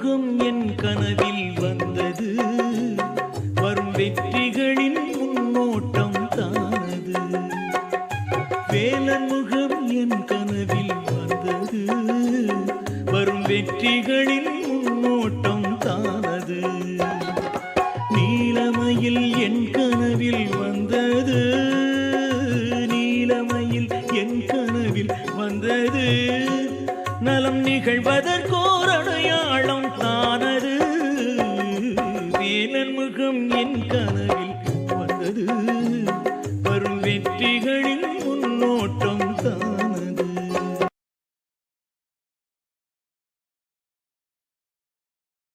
முகம் என் கனவில் வந்தது, வரும் வெற்றிகளின் முன்னோட்டம் தானது. வேலன் முகம் என் கனவில் வந்தது, வரும் வெற்றிகளின் முன்னோட்டம் தானது. நீலமயில் என் கனவில் வந்தது, நீலமயில் என் கனவில் வந்தது, நலம் நிகழ்வதற்கோர் அடையாளம் தானது. வேலன் முகம் என் கனவில் வந்தது, வரும் வெற்றிகளின்